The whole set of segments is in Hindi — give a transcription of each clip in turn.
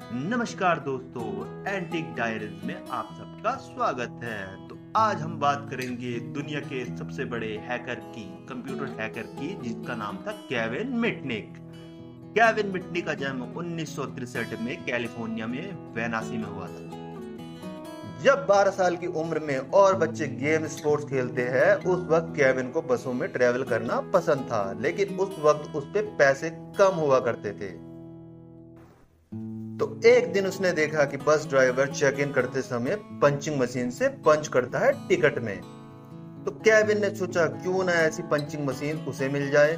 नमस्कार दोस्तों, एंटिक डायरीज में आप सबका स्वागत है। तो आज हम बात करेंगे दुनिया के सबसे बड़े कंप्यूटर हैकर की, जिसका नाम था केविन मिटनिक। केविन मिटनिक का जन्म 1963 में कैलिफोर्निया में वेनासी में हुआ था। जब 12 साल की उम्र में और बच्चे गेम स्पोर्ट्स खेलते हैं, उस वक्त केविन को बसों में ट्रेवल करना पसंद था, लेकिन उस वक्त उस पे पैसे कम हुआ करते थे। तो एक दिन उसने देखा कि बस ड्राइवर चेक इन करते समय पंचिंग मशीन से पंच करता है टिकट में। तो केविन ने सोचा क्यों ना ऐसी पंचिंग मशीन उसे मिल जाए।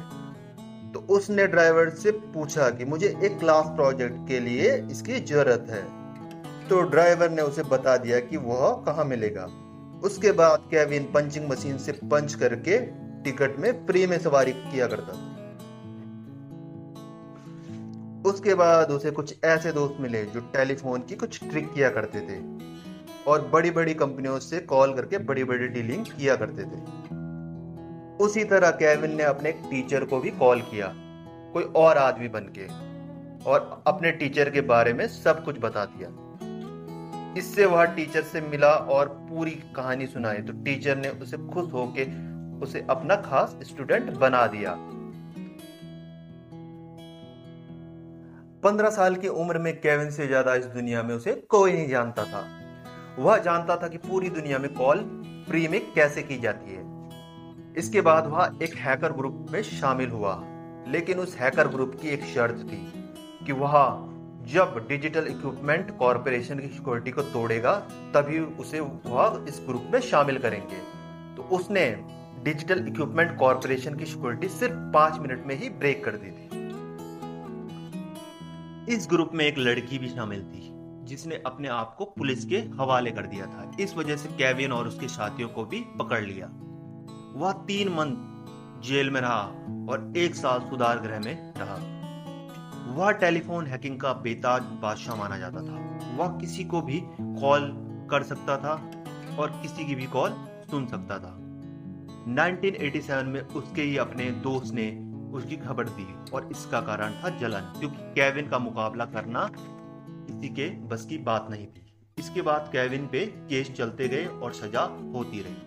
तो उसने ड्राइवर से पूछा कि मुझे एक क्लास प्रोजेक्ट के लिए इसकी जरूरत है। तो ड्राइवर ने उसे बता दिया कि वह कहाँ मिलेगा। उसके बाद केविन पंचिंग मशीन से पंच करके टिकट में फ्री में सवारी किया करता था। उसके बाद उसे कुछ ऐसे दोस्त मिले जो टेलीफोन की कुछ ट्रिक किया करते थे और बड़ी बड़ी कंपनियों से कॉल करके बड़ी बड़ी डीलिंग किया करते थे। उसी तरह केविन ने अपने टीचर को भी कॉल किया, कोई और आदमी बन के, और अपने टीचर के बारे में सब कुछ बता दिया। इससे वह टीचर से मिला और पूरी कहानी सुनाई। तो टीचर ने उसे खुश होके उसे अपना खास स्टूडेंट बना दिया। 15 साल की उम्र में केविन से ज्यादा इस दुनिया में उसे कोई नहीं जानता था। वह जानता था कि पूरी दुनिया में कॉल फ्री में कैसे की जाती है। इसके बाद वह एक हैकर ग्रुप में शामिल हुआ, लेकिन उस हैकर ग्रुप की एक शर्त थी कि वह जब डिजिटल इक्विपमेंट कॉरपोरेशन की सिक्योरिटी को तोड़ेगा तभी उसे वह इस ग्रुप में शामिल करेंगे। तो उसने डिजिटल इक्विपमेंट कॉरपोरेशन की सिक्योरिटी सिर्फ 5 मिनट में ही ब्रेक कर दी थी। इस ग्रुप में एक लड़की भी शामिल थी जिसने अपने आप को पुलिस के हवाले कर दिया था। इस वजह से केविन और उसके साथियों को भी पकड़ लिया। वह 3 मंथ जेल में रहा और 1 साल सुधार गृह में रहा। वह टेलीफोन हैकिंग का बेताज बादशाह माना जाता था। वह किसी को भी कॉल कर सकता था और किसी की भी कॉल सुन सकता था। 1987 में उसके ही अपने दोस्त ने उसकी खबर दी और इसका कारण था जलन, क्योंकि केविन का मुकाबला करना किसी के बस की बात नहीं थी। इसके बाद केविन पे केस चलते गए और सजा होती रही।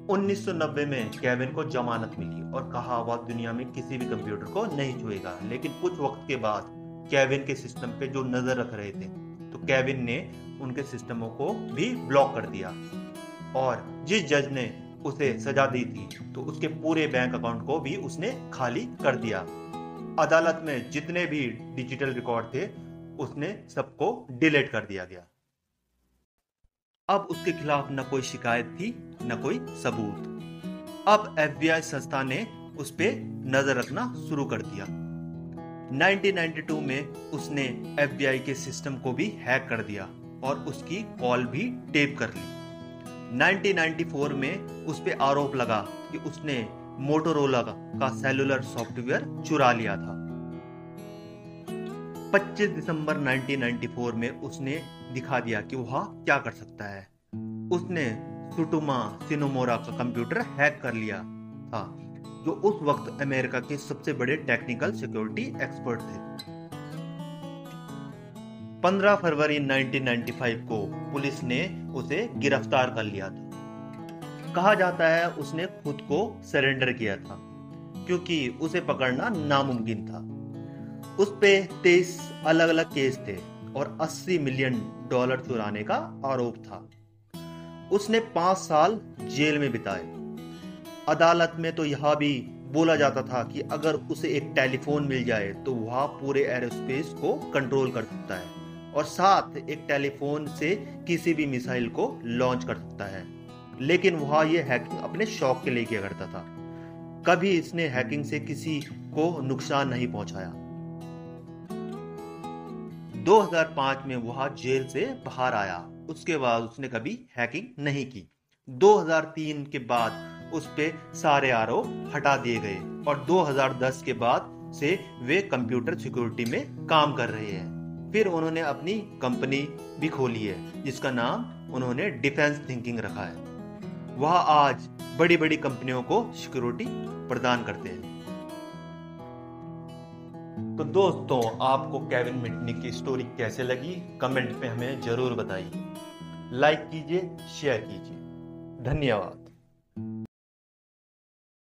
1990 में केविन को जमानत मिली और कहा वह दुनिया में किसी भी कंप्यूटर को नहीं छुएगा। लेकिन कुछ वक्त के बाद केविन के सिस्टम पे जो नजर रख रहे थे, तो केविन ने उनके सिस्टमों को भी ब्लॉक कर दिया। और जिस जज ने उसे सजा दी थी, तो उसके पूरे बैंक अकाउंट को भी उसने खाली कर दिया। अदालत में जितने भी डिजिटल रिकॉर्ड थे, उसने सबको डिलीट कर दिया गया। अब उसके खिलाफ न कोई शिकायत थी न कोई सबूत। अब एफबीआई संस्था ने उस पे नजर रखना शुरू कर दिया। 1992 में उसने एफबीआई के सिस्टम को भी हैक कर दिया और उसकी कॉल भी टेप कर ली। 1994 में उस पे आरोप लगा कि उसने मोटोरोला का सेलुलर सॉफ्टवेयर चुरा लिया था। 25 दिसंबर 1994 में उसने दिखा दिया कि वह क्या कर सकता है। उसने सुटुमा सिनोमोरा का कंप्यूटर हैक कर लिया था, जो उस वक्त अमेरिका के सबसे बड़े टेक्निकल सिक्योरिटी एक्सपर्ट थे। 15 फरवरी 1995 को पुलिस ने उसे गिरफ्तार कर लिया था। कहा जाता है उसने खुद को सरेंडर किया था, क्योंकि उसे पकड़ना नामुमकिन था। उस पे 23 अलग अलग केस थे और $80 मिलियन चुराने का आरोप था। उसने 5 साल जेल में बिताए। अदालत में तो यह भी बोला जाता था कि अगर उसे एक टेलीफोन मिल जाए तो वह पूरे एरोस्पेस को कंट्रोल कर सकता है और साथ एक टेलीफोन से किसी भी मिसाइल को लॉन्च कर सकता है। लेकिन वह यह हैकिंग अपने शौक के लिए किया करता था। कभी इसने हैकिंग से किसी को नुकसान नहीं पहुंचाया। 2005 में वह जेल से बाहर आया। उसके बाद उसने कभी हैकिंग नहीं की। 2003 के बाद उस पे सारे आरोप हटा दिए गए और 2010 के बाद से वे कंप्यूटर सिक्योरिटी में काम कर रहे हैं। फिर उन्होंने अपनी कंपनी भी खोली है, जिसका नाम उन्होंने डिफेंस थिंकिंग रखा है। वह आज बड़ी बड़ी कंपनियों को सिक्योरिटी प्रदान करते हैं। तो दोस्तों, आपको केविन मिटनिक की स्टोरी कैसे लगी कमेंट में हमें जरूर बताइए। लाइक कीजिए, शेयर कीजिए। धन्यवाद।